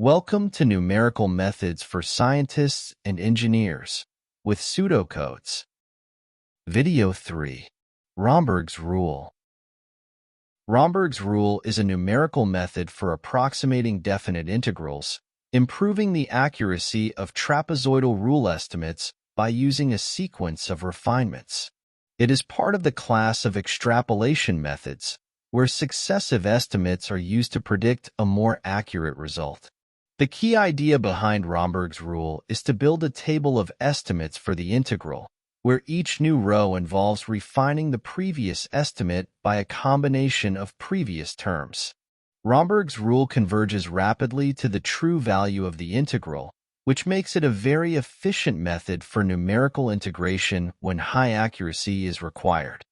Welcome to Numerical Methods for Scientists and Engineers with Pseudocodes. Video 3. Romberg's Rule. Romberg's rule is a numerical method for approximating definite integrals, improving the accuracy of trapezoidal rule estimates by using a sequence of refinements. It is part of the class of extrapolation methods, where successive estimates are used to predict a more accurate result. The key idea behind Romberg's rule is to build a table of estimates for the integral, where each new row involves refining the previous estimate by a combination of previous terms. Romberg's rule converges rapidly to the true value of the integral, which makes it a very efficient method for numerical integration when high accuracy is required.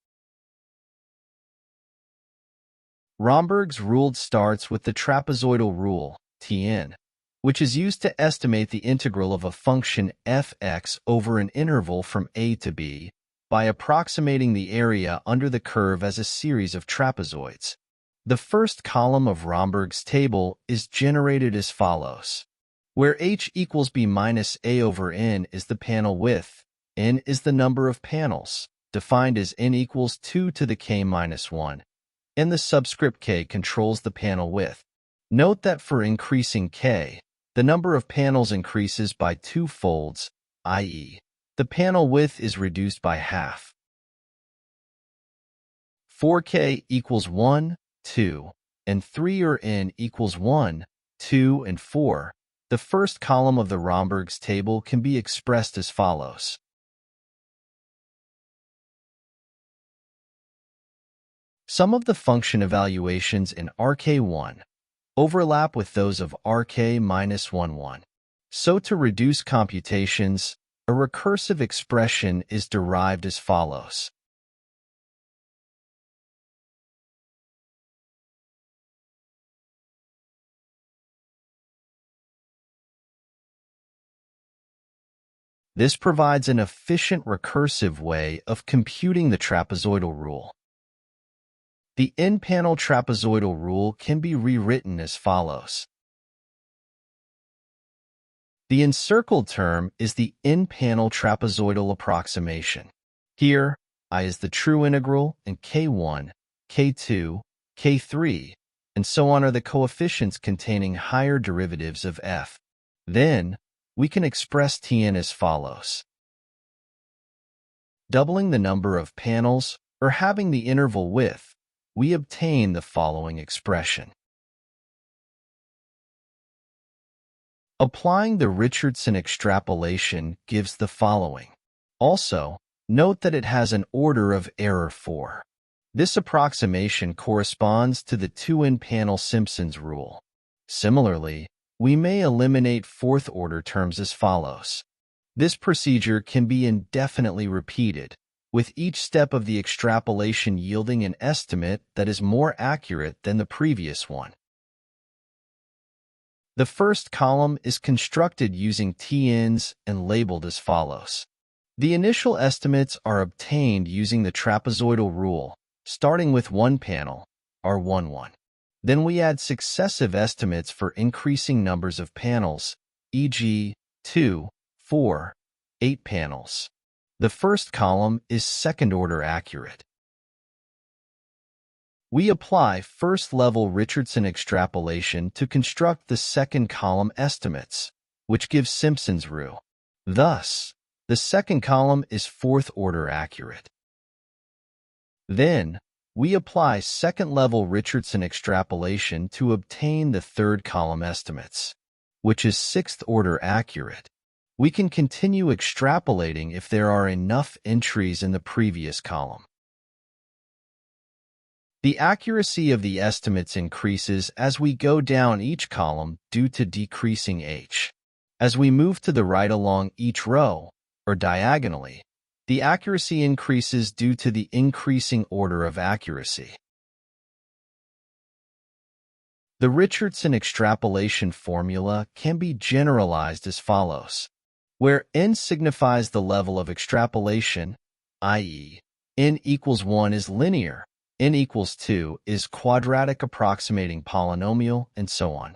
Romberg's rule starts with the trapezoidal rule, Tn, which is used to estimate the integral of a function f(x) over an interval from a to b by approximating the area under the curve as a series of trapezoids. The first column of Romberg's table is generated as follows, where h equals b minus a over n is the panel width, n is the number of panels, defined as n equals 2 to the k minus 1, and the subscript k controls the panel width. Note that for increasing k, the number of panels increases by 2 folds, i.e., the panel width is reduced by half. 4k equals 1, 2, and 3 or n equals 1, 2, and 4. The first column of the Romberg's table can be expressed as follows. Some of the function evaluations in RK1 overlap with those of RK-11. So to reduce computations, a recursive expression is derived as follows. This provides an efficient recursive way of computing the trapezoidal rule. The n-panel trapezoidal rule can be rewritten as follows. The encircled term is the n-panel trapezoidal approximation. Here, I is the true integral and k1, k2, k3, and so on are the coefficients containing higher derivatives of f. Then, we can express Tn as follows. Doubling the number of panels, or having the interval width, we obtain the following expression. Applying the Richardson extrapolation gives the following. Also, note that it has an order of error 4. This approximation corresponds to the 2n-panel Simpson's rule. Similarly, we may eliminate fourth-order terms as follows. This procedure can be indefinitely repeated, with each step of the extrapolation yielding an estimate that is more accurate than the previous one. The first column is constructed using Tn's and labeled as follows. The initial estimates are obtained using the trapezoidal rule, starting with one panel, R11. Then we add successive estimates for increasing numbers of panels, e.g., 2, 4, 8 panels. The first column is second-order accurate. We apply first-level Richardson extrapolation to construct the second column estimates, which gives Simpson's rule. Thus, the second column is fourth-order accurate. Then, we apply second-level Richardson extrapolation to obtain the third column estimates, which is sixth-order accurate. We can continue extrapolating if there are enough entries in the previous column. The accuracy of the estimates increases as we go down each column due to decreasing h. As we move to the right along each row, or diagonally, the accuracy increases due to the increasing order of accuracy. The Richardson extrapolation formula can be generalized as follows, where n signifies the level of extrapolation, i.e., n equals 1 is linear, n equals 2 is quadratic approximating polynomial, and so on.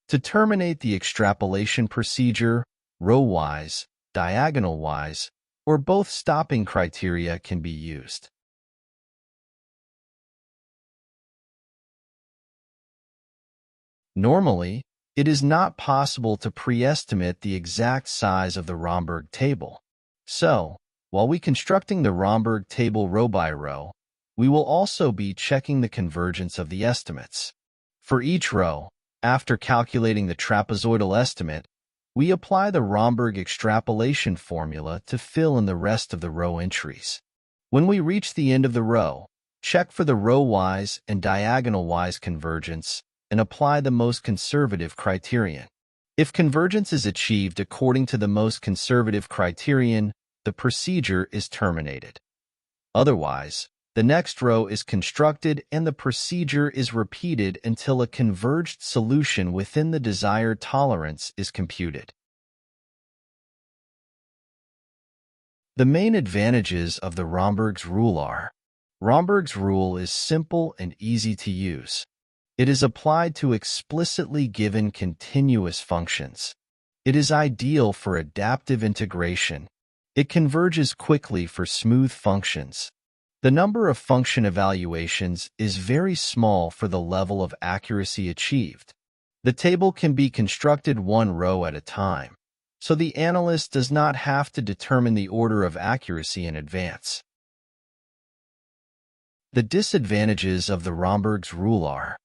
To terminate the extrapolation procedure, row-wise, diagonal-wise, or both stopping criteria can be used. Normally, it is not possible to pre-estimate the exact size of the Romberg table. So, while we constructing the Romberg table row by row, we will also be checking the convergence of the estimates. For each row, after calculating the trapezoidal estimate, we apply the Romberg extrapolation formula to fill in the rest of the row entries. When we reach the end of the row, check for the row-wise and diagonal-wise convergence and apply the most conservative criterion. If convergence is achieved according to the most conservative criterion, the procedure is terminated. Otherwise, the next row is constructed and the procedure is repeated until a converged solution within the desired tolerance is computed. The main advantages of the Romberg's rule are: Romberg's rule is simple and easy to use. It is applied to explicitly given continuous functions. It is ideal for adaptive integration. It converges quickly for smooth functions. The number of function evaluations is very small for the level of accuracy achieved. The table can be constructed one row at a time, so the analyst does not have to determine the order of accuracy in advance. The disadvantages of the Romberg's rule are: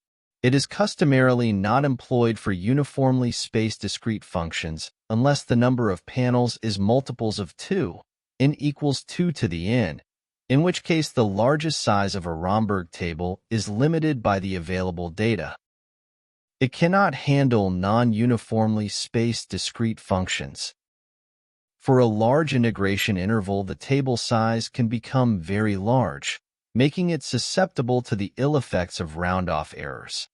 it is customarily not employed for uniformly spaced discrete functions unless the number of panels is multiples of 2, n equals 2 to the n, in which case the largest size of a Romberg table is limited by the available data. It cannot handle non-uniformly spaced discrete functions. For a large integration interval, the table size can become very large, making it susceptible to the ill effects of round-off errors.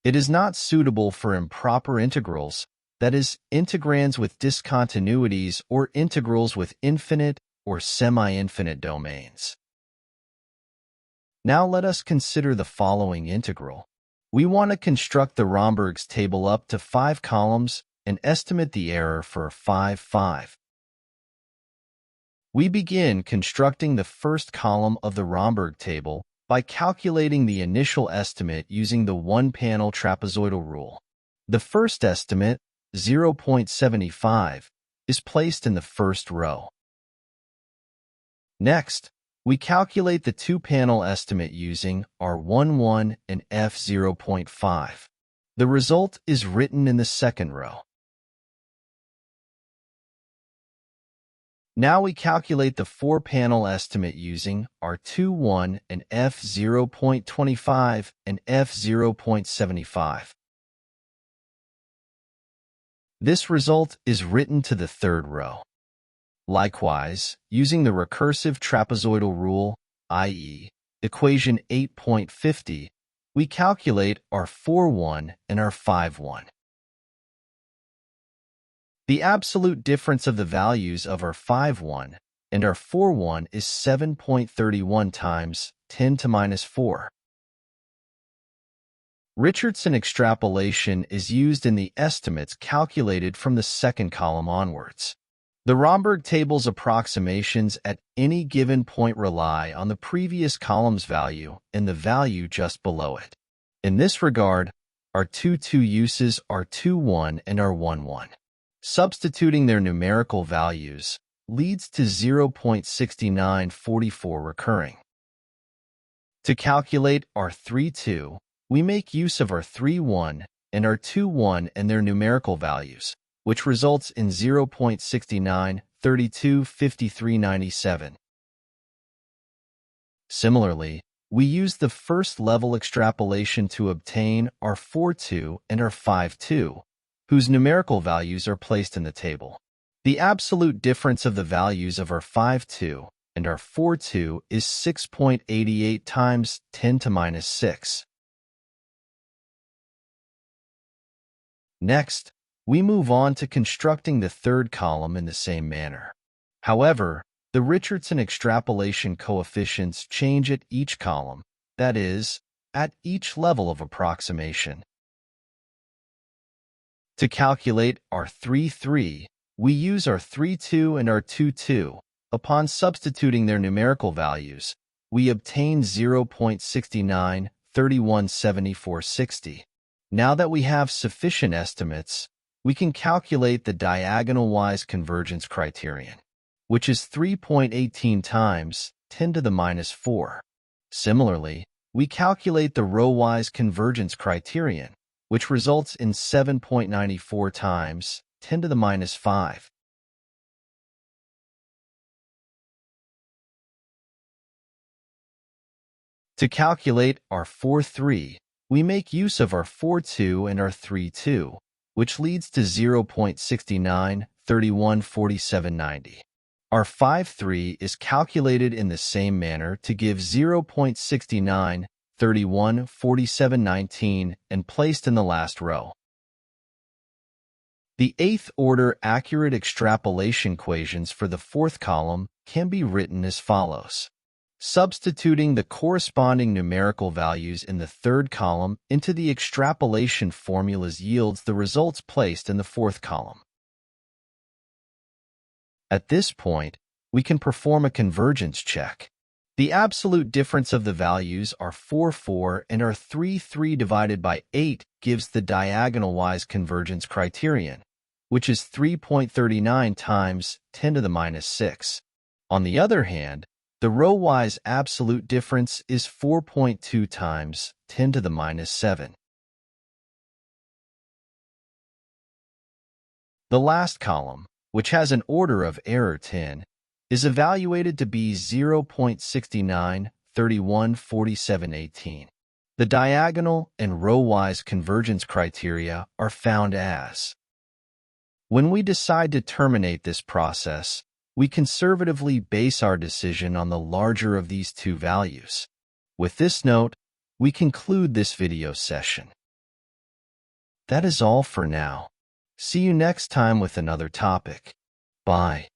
It is not suitable for improper integrals, that is, integrands with discontinuities or integrals with infinite or semi-infinite domains. Now let us consider the following integral. We want to construct the Romberg's table up to 5 columns and estimate the error for 5. We begin constructing the first column of the Romberg table by calculating the initial estimate using the one-panel trapezoidal rule. The first estimate, 0.75, is placed in the first row. Next, we calculate the two-panel estimate using R11 and F0.5. The result is written in the second row. Now we calculate the four-panel estimate using R21 and F0.25 and F0.75. This result is written to the third row. Likewise, using the recursive trapezoidal rule, i.e., equation 8.50, we calculate R41 and R51. The absolute difference of the values of R51 and R41 is 7.31 times 10 to minus 4. Richardson extrapolation is used in the estimates calculated from the second column onwards. The Romberg table's approximations at any given point rely on the previous column's value and the value just below it. In this regard, R22 uses R21 and R11. Substituting their numerical values leads to 0.6944 recurring. To calculate R32, we make use of R31 and R21 and their numerical values, which results in 0.69325397. Similarly, we use the first level extrapolation to obtain R42 and R52, whose numerical values are placed in the table. The absolute difference of the values of R52 and R42 is 6.88 times 10 to minus 6. Next, we move on to constructing the third column in the same manner. However, the Richardson extrapolation coefficients change at each column, that is, at each level of approximation. To calculate our 3,3, we use our 3,2 and our 2,2. Upon substituting their numerical values, we obtain 0.69, 31, 74, 60. Now that we have sufficient estimates, we can calculate the diagonal-wise convergence criterion, which is 3.18 times 10 to the minus 4. Similarly, we calculate the row-wise convergence criterion, which results in 7.94 times 10 to the minus 5. To calculate our 4,3, we make use of our 4,2 and our 3,2, which leads to 0.69, 31, 47, 90. Our 5,3 is calculated in the same manner to give 0.69, 31, 47, 19, and placed in the last row. The eighth-order accurate extrapolation equations for the fourth column can be written as follows. Substituting the corresponding numerical values in the third column into the extrapolation formulas yields the results placed in the fourth column. At this point, we can perform a convergence check. The absolute difference of the values are 4, 4, and our 3, 3 divided by 8 gives the diagonal-wise convergence criterion, which is 3.39 times 10 to the minus 6. On the other hand, the row-wise absolute difference is 4.2 times 10 to the minus 7. The last column, which has an order of error 10, is evaluated to be 0.69, 31, 47, 18. The diagonal and row-wise convergence criteria are found as. When we decide to terminate this process, we conservatively base our decision on the larger of these two values. With this note, we conclude this video session. That is all for now. See you next time with another topic. Bye.